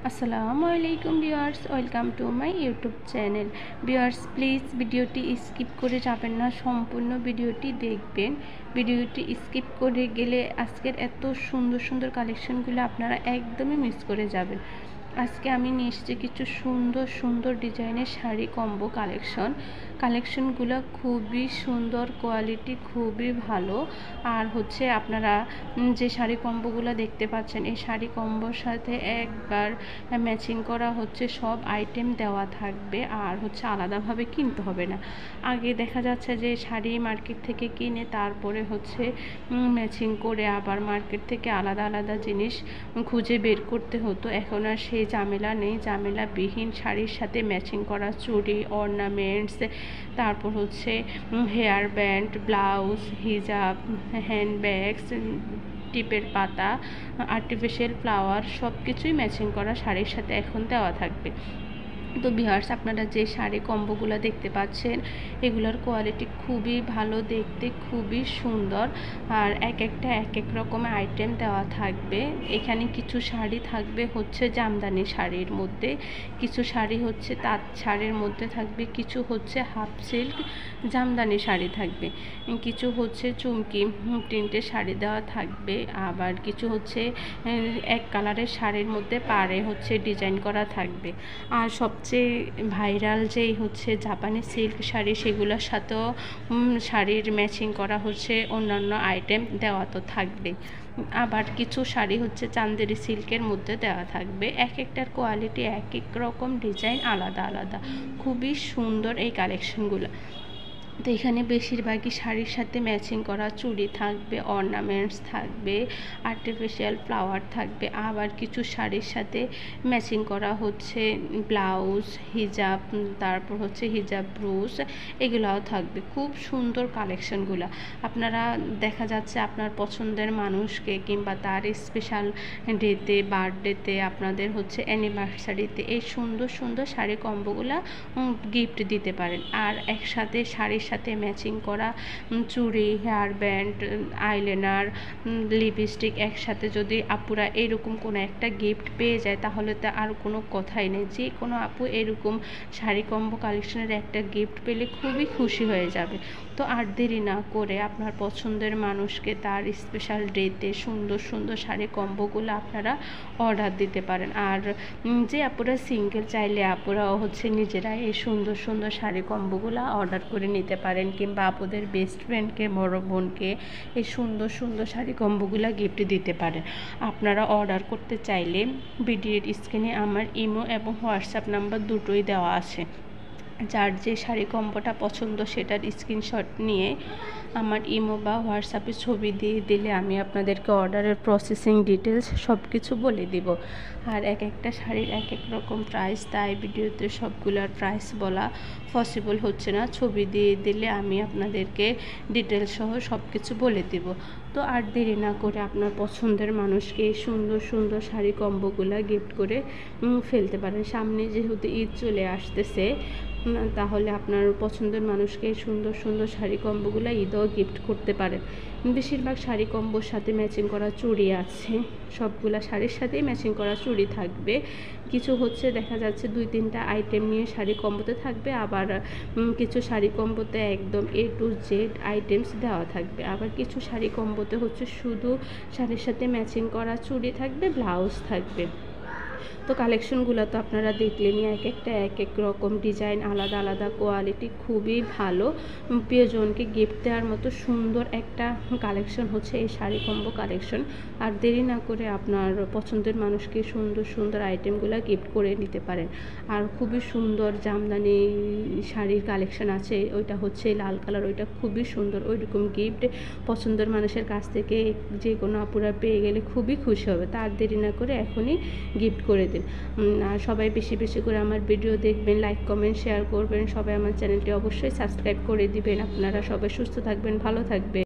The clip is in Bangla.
আসসালামু আলাইকুম viewers, welcome to my YouTube channel. Viewers, please ভিডিওটি স্কিপ করে যাবেন না, সম্পূর্ণ ভিডিওটি দেখবেন। ভিডিওটি স্কিপ করে গেলে আজকের এত সুন্দর সুন্দর কালেকশনগুলো আপনারা একদমই মিস করে যাবেন। আজকে আমি নিয়ে এসেছি কিছু সুন্দর সুন্দর ডিজাইনের শাড়ি কম্বো কালেকশনগুলো খুবই সুন্দর, কোয়ালিটি খুবই ভালো। আর আপনারা যে শাড়ি কম্বোগুলো দেখতে পাচ্ছেন, এই শাড়ি কম্বোর সাথে একবার ম্যাচিং করা সব আইটেম দেওয়া থাকবে। আর আলাদাভাবে কিনতে হবে না। আগে দেখা যাচ্ছে যে শাড়ি মার্কেট থেকে কিনে তারপরে ম্যাচিং করে আবার মার্কেট থেকে আলাদা আলাদা জিনিস খুঁজে বের করতে হতো। এখন আর সেই ঝামেলা নেই। ঝামেলাবিহীন শাড়ির সাথে ম্যাচিং করা চুড়ি, অর্নামেন্টস, তারপর হেয়ার ব্যান্ড, ব্লাউজ, হিজাব, হ্যান্ডব্যাগস, টিপের পাতা, আর্টিফিশিয়াল ফ্লাওয়ার সব কিছুই ম্যাচিং করা শাড়ির সাথে এখন দেওয়া থাকবে। তো ভিউয়ার্স, আপনারা যে শাড়ি কম্বোগুলো দেখতে পাচ্ছেন এগুলোর কোয়ালিটি খুবই ভালো, দেখতে খুবই সুন্দর। আর এক একটা এক এক রকমের আইটেম দেওয়া থাকবে। এখানে কিছু শাড়ি থাকবে জামদানি শাড়ির মধ্যে, কিছু শাড়ি তাঁত শাড়ির মধ্যে থাকবে, কিছু হাফ সিল্ক জামদানি শাড়ি থাকবে, কিছু চুমকি প্রিন্টের শাড়ি দেওয়া থাকবে, আবার কিছু এক কালারের শাড়ির মধ্যে পাড়ে ডিজাইন করা থাকবে। আর সবচেয়ে ভাইরাল যেই জাপানি সিল্ক শাড়ি, সেগুলোর সাথেও শাড়ির ম্যাচিং করা অন্যান্য আইটেম দেওয়া তো থাকবে। আবার কিছু শাড়ি চান্দেরি সিল্কের মধ্যে দেওয়া থাকবে। এক একটার কোয়ালিটি এক এক রকম, ডিজাইন আলাদা আলাদা, খুবই সুন্দর এই কালেকশনগুলো। তো এখানে বেশিরভাগই শাড়ির সাথে ম্যাচিং করা চুড়ি থাকবে, অর্নামেন্টস থাকবে, আর্টিফিশিয়াল ফ্লাওয়ার থাকবে। আবার কিছু শাড়ির সাথে ম্যাচিং করা ব্লাউজ, হিজাব, তারপর হিজাব ব্রুজ, এগুলাও থাকবে। খুব সুন্দর কালেকশনগুলো। আপনারা দেখা যাচ্ছে আপনার পছন্দের মানুষকে কিংবা তার স্পেশাল ডেতে, বার্থডেতে, আপনাদের অ্যানিভার্সারিতে এই সুন্দর সুন্দর শাড়ি কম্বোগুলো গিফট দিতে পারেন। আর একসাথে শাড়ির সাথে ম্যাচিং করা চুড়ি, হেয়ার ব্যান্ড, আইলাইনার, লিপস্টিক একসাথে যদি আপুরা এরকম কোনো একটা গিফট পেয়ে যায় তাহলে তো আর কোনো কথাই নেই। যে কোনো আপু এরকম শাড়ি কম্বো কালেকশনের একটা গিফট পেলে খুবই খুশি হয়ে যাবে। তো আর দেরি না করে আপনার পছন্দের মানুষকে তার স্পেশাল ডেতে সুন্দর সুন্দর শাড়ি কম্বোগুলো আপনারা অর্ডার দিতে পারেন। আর যে আপুরা সিঙ্গেল, চাইলে আপুরাও নিজেরা এই সুন্দর সুন্দর শাড়ি কম্বোগুলো অর্ডার করে নিতে পারেন, কিংবা আপুদের বেস্ট ফ্রেন্ডকে, বড় বোনকে এই সুন্দর সুন্দর শাড়ি কম্বোগুলো গিফট দিতে পারেন। আপনারা অর্ডার করতে চাইলে ভিডিওর স্ক্রিনে আমার ইমো এবং হোয়াটসঅ্যাপ নাম্বার দুটোই দেওয়া আছে। যার যে শাড়ি কম্বোটা পছন্দ সেটার স্ক্রিনশট নিয়ে আমার ইমো বা হোয়াটসঅ্যাপে ছবি দিয়ে দিলে আমি আপনাদেরকে অর্ডারের প্রসেসিং ডিটেলস সব কিছু বলে দিব। আর এক একটা শাড়ির এক এক রকম প্রাইস, তাই ভিডিওতে সবগুলোর প্রাইস বলা পসিবল হচ্ছে না। ছবি দিয়ে দিলে আমি আপনাদেরকে ডিটেলস সহ সব কিছু বলে দিব। তো আর দেরি না করে আপনার পছন্দের মানুষকে সুন্দর সুন্দর শাড়ি কম্বোগুলো গিফট করে ফেলতে পারেন। সামনে যেহেতু ঈদ চলে আসতেছে, তাহলে আপনার পছন্দের মানুষকে সুন্দর সুন্দর শাড়ি কম্বোগুলো ঈদেও গিফট করতে পারেন। বেশিরভাগ শাড়ি কম্বোর সাথে ম্যাচিং করা চুড়ি আছে, সবগুলা শাড়ির সাথেই ম্যাচিং করা চুড়ি থাকবে। কিছু দেখা যাচ্ছে 2-3টা আইটেম নিয়ে শাড়ি কম্বোতে থাকবে, আবার কিছু শাড়ি কম্বোতে একদম A to Z আইটেমস দেওয়া থাকবে। আবার কিছু শাড়ি কম্বোতে শুধু শাড়ির সাথে ম্যাচিং করা চুড়ি থাকবে, ব্লাউজ থাকবে। তো কালেকশনগুলো তো আপনারা দেখলেনই, এক একটা এক এক রকম ডিজাইন, আলাদা আলাদা কোয়ালিটি, খুবই ভালো। প্রিয়জনকে গিফট দেওয়ার মতো সুন্দর একটা কালেকশন এই শাড়ি কম্বো কালেকশন। আর দেরি না করে আপনার পছন্দের মানুষকে সুন্দর সুন্দর আইটেমগুলো গিফট করে নিতে পারেন। আর খুবই সুন্দর জামদানি শাড়ির কালেকশন আছে, ওইটা লাল কালার, ওইটা খুবই সুন্দর। ওইরকম গিফট পছন্দের মানুষের কাছ থেকে যে কোনো আপুরা পেয়ে গেলে খুবই খুশি হবে। তার দেরি না করে এখনই গিফট করে দিন। আর সবাই বেশি বেশি করে আমার ভিডিও দেখবেন, লাইক কমেন্ট শেয়ার করবেন। সবাই আমার চ্যানেলটি অবশ্যই সাবস্ক্রাইব করে দিবেন। আপনারা সবাই সুস্থ থাকবেন, ভালো থাকবেন।